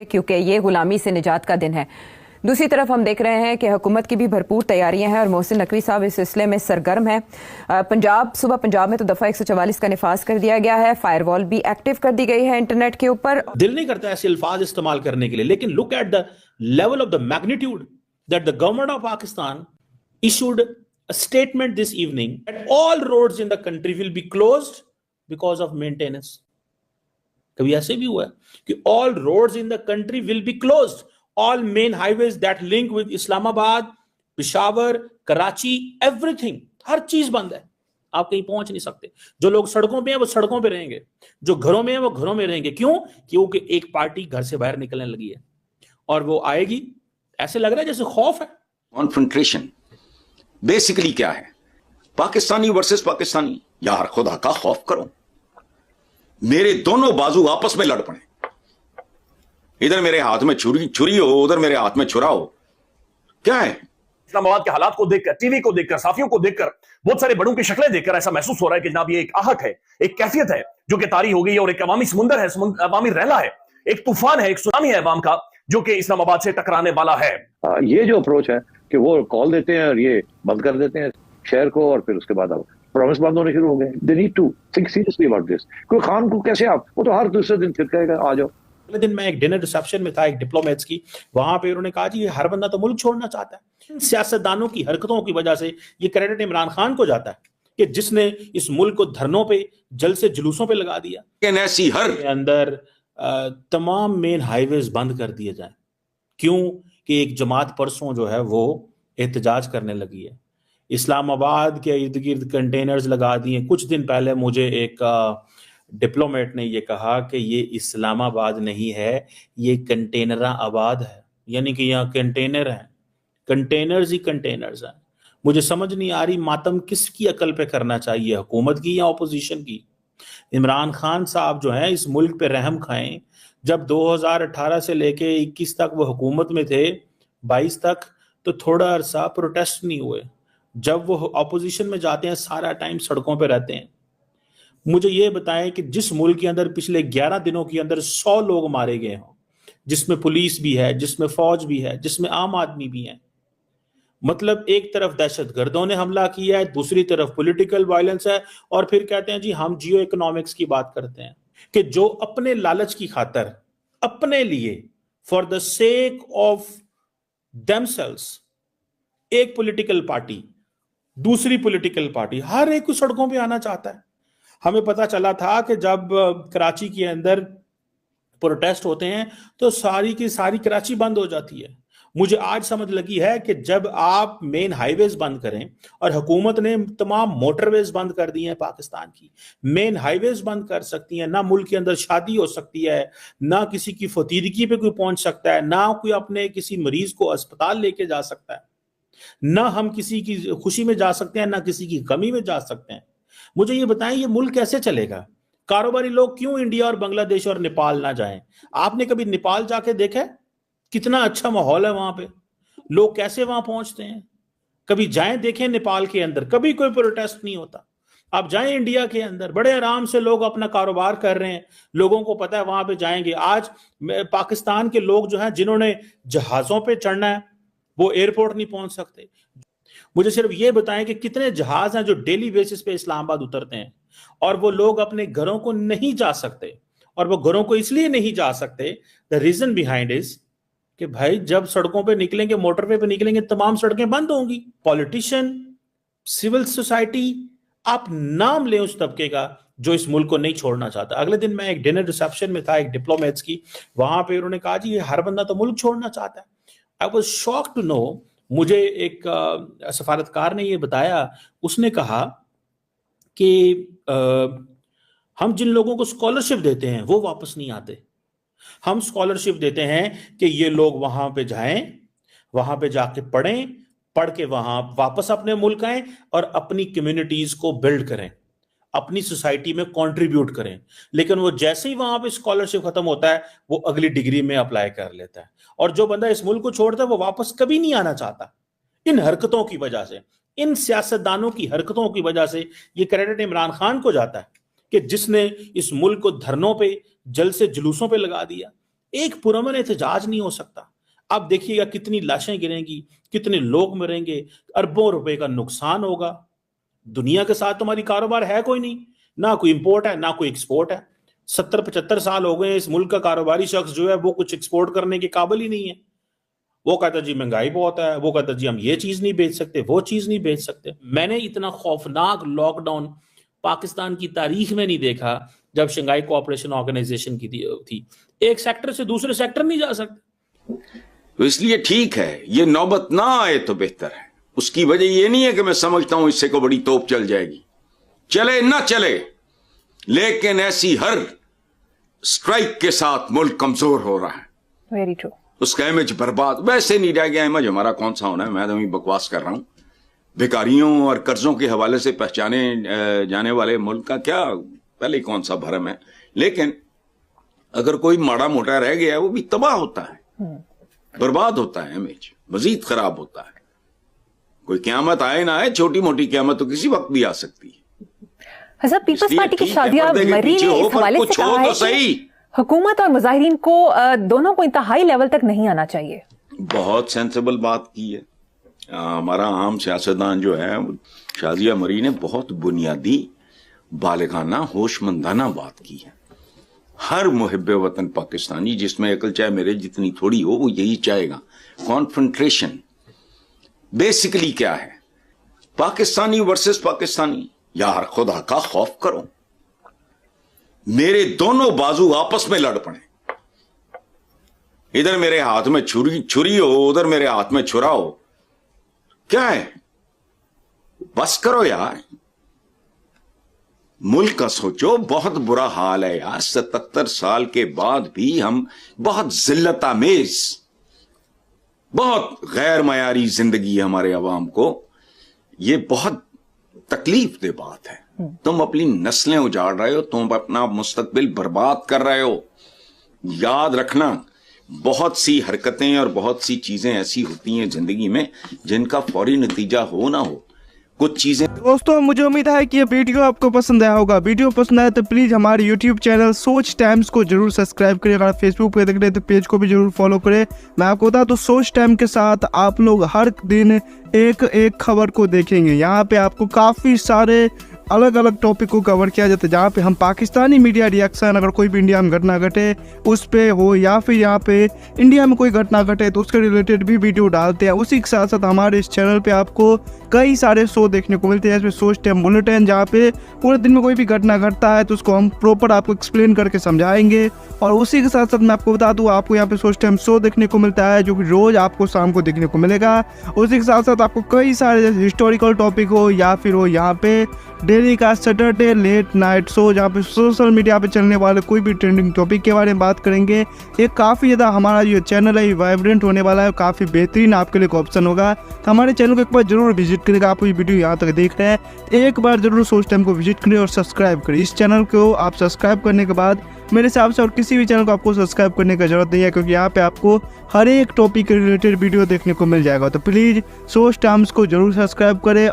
क्योंकि ये गुलामी से निजात का दिन है। दूसरी तरफ हम देख रहे हैं कि हुकूमत की भी भरपूर तैयारियां हैं और मोहसिन नकवी साहब इस सिलसिले में सरगर्म है। सुबह पंजाब में तो दफ़ा 144 का निफाज कर दिया गया है, फायरवॉल भी एक्टिव कर दी गई है इंटरनेट के ऊपर। दिल नहीं करता ऐसे अल्फाज इस्तेमाल करने के लिए, लेकिन look at the level of the magnitude that the government of Pakistan issued a statement this evening that all roads in the country will be closed because of maintenance. कभी ऐसे भी हुआ है कि all roads in the country will be closed, all main highways that link with Islamabad, Peshawar, Karachi, everything, हर चीज बंद है, आप कहीं पहुंच नहीं सकते। जो लोग सड़कों पे हैं वो सड़कों पे रहेंगे, जो घरों में हैं वो घरों में रहेंगे। क्यों? क्योंकि एक पार्टी घर से बाहर निकलने लगी है और वो आएगी। ऐसे लग रहा है जैसे खौफ है। कॉन्फ्रंट्रेशन बेसिकली क्या है? पाकिस्तानी वर्सेस पाकिस्तानी। यार खुदा का खौफ करो, मेरे दोनों बाजू आपस में लड़ पड़े, इधर मेरे हाथ में छुरी हो, उधर मेरे हाथ में छुरा हो। क्या है? इस्लामाबाद के हालात को देखकर, टीवी को देखकर, साफियों को देखकर, बहुत सारे बड़ों की शक्लें देखकर ऐसा महसूस हो रहा है कि जनाब ये एक आहट है, एक कैफियत है जो कि तारी हो गई है और एक अवामी समुंदर है, अवामी रहला है, एक तूफान है, एक सुनामी है अवाम का जो कि इस्लामाबाद से टकराने वाला है। ये जो अप्रोच है कि वो कॉल देते हैं और ये बंद कर देते हैं शहर को और फिर उसके बाद अब प्रॉमिस बंद होने शुरू हो गए। They need to think seriously about this. कोई खान को कैसे आप, वो तो हर दूसरे दिन फिर कहेगा आ जाओ। अगले दिन मैं एक डिनर रिसेप्शन में था, एक डिप्लोमेट्स की, वहां पे उन्होंने कहा जी हर बंदा तो मुल्क छोड़ना चाहता है। सियासतदानों की हरकतों की वजह से ये क्रेडिट इमरान खान को जाता है कि जिसने इस मुल्क को धरनों पे, जल से जुलूसों पे लगा दिया। ऐसी हर के अंदर तमाम मेन हाईवेज बंद कर दिए जाए। क्यों? कि एक जमात परसों जो है वो एहतजाज करने लगी है। इस्लामाबाद के इर्द गिर्द कंटेनर्स लगा दिए। कुछ दिन पहले मुझे एक डिप्लोमेट ने ये कहा कि ये इस्लामाबाद नहीं है, ये कंटेनरा आबाद है, यानी कि यहाँ कंटेनर हैं, कंटेनर्स ही कंटेनर्स हैं। मुझे समझ नहीं आ रही मातम किसकी अकल पे करना चाहिए, हुकूमत की या अपोजिशन की। इमरान खान साहब जो हैं इस मुल्क पे रहम खाएं। जब 2018 से लेके 21 तक वो हुकूमत में थे, 22 तक, तो थोड़ा अरसा प्रोटेस्ट नहीं हुए। जब वो अपोजिशन में जाते हैं सारा टाइम सड़कों पे रहते हैं। मुझे ये बताएं कि जिस मुल्क के अंदर पिछले 11 दिनों के अंदर 100 लोग मारे गए हों, जिसमें पुलिस भी है, जिसमें फौज भी है, जिसमें आम आदमी भी है, मतलब एक तरफ दहशतगर्दों ने हमला किया है, दूसरी तरफ पॉलिटिकल वायलेंस है, और फिर कहते हैं जी हम जियो इकोनॉमिक्स की बात करते हैं कि जो अपने लालच की खातर, अपने लिए, for the sake of themselves, एक पॉलिटिकल पार्टी दूसरी पॉलिटिकल पार्टी, हर एक को सड़कों पे आना चाहता है। हमें पता चला था कि जब कराची के अंदर प्रोटेस्ट होते हैं तो सारी की सारी कराची बंद हो जाती है। मुझे आज समझ लगी है कि जब आप मेन हाईवेज बंद करें, और हुकूमत ने तमाम मोटरवेज बंद कर दी हैं पाकिस्तान की, मेन हाईवेज बंद कर सकती हैं, ना मुल्क के अंदर शादी हो सकती है, ना किसी की फतीदगी पे कोई पहुंच सकता है, ना कोई अपने किसी मरीज को अस्पताल लेके जा सकता है, ना हम किसी की खुशी में जा सकते हैं, ना किसी की गमी में जा सकते हैं। मुझे ये बताएं ये मुल्क कैसे चलेगा? कारोबारी लोग क्यों इंडिया और बांग्लादेश और नेपाल ना जाएं? आपने कभी नेपाल जाके देखा है? कितना अच्छा माहौल है वहां पे, लोग कैसे वहां पहुंचते हैं? कभी जाएं देखें नेपाल के अंदर, कभी कोई प्रोटेस्ट नहीं होता। आप जाएं इंडिया के अंदर, बड़े आराम से लोग अपना कारोबार कर रहे हैं, लोगों को पता है वहां पे जाएंगे। आज पाकिस्तान के लोग जो हैं जिन्होंने जहाजों पे चढ़ना है वो एयरपोर्ट नहीं पहुंच सकते। मुझे सिर्फ ये बताएं कि कितने जहाज हैं जो डेली बेसिस पे इस्लामाबाद उतरते हैं और वो लोग अपने घरों को नहीं जा सकते। और वो घरों को इसलिए नहीं जा सकते, द रीजन बिहाइंड इज कि भाई जब सड़कों पे निकलेंगे, मोटरवे पे निकलेंगे, तमाम सड़कें बंद होंगी। पॉलिटिशियन, सिविल सोसाइटी, आप नाम लें उस तबके का जो इस मुल्क को नहीं छोड़ना चाहता। अगले दिन मैं एक डिनर रिसेप्शन में था, एक डिप्लोमेट्स की, वहां पे उन्होंने कहा जी हर बंदा तो मुल्क छोड़ना चाहता है। I was shocked to know. मुझे एक सफारतकार ने ये बताया, उसने कहा कि हम जिन लोगों को स्कॉलरशिप देते हैं वो वापस नहीं आते। हम स्कॉलरशिप देते हैं कि ये लोग वहां पे जाएं, वहां पे जाके पढ़ें, पढ़ के वहां वापस अपने मुल्क आएं और अपनी कम्युनिटीज को बिल्ड करें, अपनी सोसाइटी में कंट्रीब्यूट करें। लेकिन वो जैसे ही वहां पे स्कॉलरशिप खत्म होता है वो अगली डिग्री में अप्लाई कर लेता है। और जो बंदा इस मुल्क को छोड़ता है वो वापस कभी नहीं आना चाहता। इन हरकतों की वजह से, इन सियासतदानों की हरकतों की वजह से ये क्रेडिट इमरान खान को जाता है कि जिसने इस मुल्क को धरनों पे, जल से जुलूसों पे लगा दिया। एक पुरअमन एहतजाज नहीं हो सकता। अब देखिएगा कितनी लाशें गिरेंगी, कितने लोग मरेंगे, अरबों रुपए का नुकसान होगा। दुनिया के साथ तुम्हारी कारोबार है कोई नहीं, ना कोई इंपोर्ट है ना कोई एक्सपोर्ट है। 70-75 साल हो गए इस मुल्क का कारोबारी शख्स जो है वो कुछ एक्सपोर्ट करने के काबिल ही नहीं है। वो कहता जी महंगाई बहुत है, वो कहता जी हम ये चीज नहीं बेच सकते, वो चीज नहीं बेच सकते। मैंने इतना खौफनाक लॉकडाउन पाकिस्तान की तारीख में नहीं देखा जब शंघाई कोऑपरेशन ऑर्गेनाइजेशन की थी। एक सेक्टर से दूसरे सेक्टर नहीं जा सकते। तो इसलिए ठीक है, ये नौबत ना आए तो बेहतर है। उसकी वजह ये नहीं है कि मैं समझता हूं इससे को बड़ी तोप चल जाएगी, चले ना चले, लेकिन ऐसी हर स्ट्राइक के साथ मुल्क कमजोर हो रहा है। Very true. उसका इमेज बर्बाद वैसे नहीं रह गया। इमेज हमारा कौन सा होना है, मैं तो वही बकवास कर रहा हूं। भिखारियों और कर्जों के हवाले से पहचाने जाने वाले मुल्क का क्या पहले कौन सा भरम है। लेकिन अगर कोई माड़ा मोटा रह गया वो भी तबाह होता है, बर्बाद होता है, इमेज मजीद खराब होता है। कोई क़यामत आए ना आए, छोटी मोटी क़यामत तो किसी वक्त भी आ सकती है। हज़रत पीपल्स इसलिए पार्टी की ठीक है, शादिया पर्दे के मरी पीछे ने हो, इस पर हवाले कुछ से हो कहा तो है सही। कि हुकूमत और मुजाहिरीन को दोनों को इंतहाई लेवल तक नहीं आना चाहिए। बहुत सेंसिबल बात की है। हमारा आम सियासतदान जो है शाजिया मरी ने बहुत बुनियादी बालिगाना होशमंदाना बात की है। हर मुहिब्बे वतन पाकिस्तानी जिसमें अकल चाहे मेरे जितनी थोड़ी हो वो यही चाहेगा। कॉन्फ्रंट्रेशन बेसिकली क्या है? पाकिस्तानी वर्सेस पाकिस्तानी। यार खुदा का खौफ करो, मेरे दोनों बाजू आपस में लड़ पड़े। इधर मेरे हाथ में छुरी हो, उधर मेरे हाथ में छुरा हो, क्या है? बस करो यार, मुल्क का सोचो। बहुत बुरा हाल है यार। 77 साल के बाद भी हम बहुत जिल्लतामेज, बहुत गैर मयारी जिंदगी है हमारे अवाम को। ये बहुत तकलीफ दे बात है। तुम अपनी नस्लें उजाड़ रहे हो, तुम अपना मुस्तकबिल बर्बाद कर रहे हो। याद रखना, बहुत सी हरकतें और बहुत सी चीजें ऐसी होती हैं जिंदगी में जिनका फौरी नतीजा हो ना हो। कुछ चीजें दोस्तों, मुझे उम्मीद है कि ये वीडियो आपको पसंद आया होगा। वीडियो पसंद आया तो प्लीज़ हमारे YouTube चैनल सोच टाइम्स को जरूर सब्सक्राइब करें। अगर फेसबुक पे देख रहे हैं तो पेज को भी जरूर फॉलो करें। मैं आपको बता तो सोच टाइम के साथ आप लोग हर दिन एक एक खबर को देखेंगे। यहाँ पे आपको काफ़ी सारे अलग अलग टॉपिक को कवर किया जाता है, जहाँ पे हम पाकिस्तानी मीडिया रिएक्शन, अगर कोई भी इंडिया में घटना घटे उस पे हो, या फिर यहाँ पे इंडिया में कोई घटना घटे तो उसके रिलेटेड भी वीडियो डालते हैं। उसी के साथ साथ हमारे इस चैनल पे आपको कई सारे शो देखने को मिलते हैं, जैसे सोच टाइम बुलेटिन, जहाँ पे पूरे दिन में कोई भी घटना घटता है तो उसको हम प्रॉपर आपको एक्सप्लेन करके समझाएंगे। और उसी के साथ साथ मैं आपको बता दूँ, आपको यहाँ पे सोच टाइम शो देखने को मिलता है जो कि रोज़ आपको शाम को देखने को मिलेगा। उसी के साथ साथ आपको कई सारे जैसे हिस्टोरिकल टॉपिक हो या फिर हो यहाँ पे डेली का सैटरडे लेट नाइट शो, जहाँ पे सोशल मीडिया पे चलने वाले कोई भी ट्रेंडिंग टॉपिक के बारे में बात करेंगे। ये काफ़ी ज़्यादा हमारा जो चैनल है वाइब्रेंट होने वाला है, काफ़ी बेहतरीन आपके लिए एक ऑप्शन होगा। तो हमारे चैनल को एक बार जरूर विजिट करेगा। आप ये वीडियो यहाँ तक देख रहे हैं, एक बार जरूर सोच टाइम को विजिट करें और सब्सक्राइब करें। इस चैनल को आप सब्सक्राइब करने के बाद मेरे हिसाब से और किसी भी चैनल को आपको सब्सक्राइब करने की जरूरत नहीं है, क्योंकि यहाँ पे आपको हर एक टॉपिक के रिलेटेड वीडियो देखने को मिल जाएगा। तो प्लीज़ सोच टाइम्स को जरूर सब्सक्राइब करें।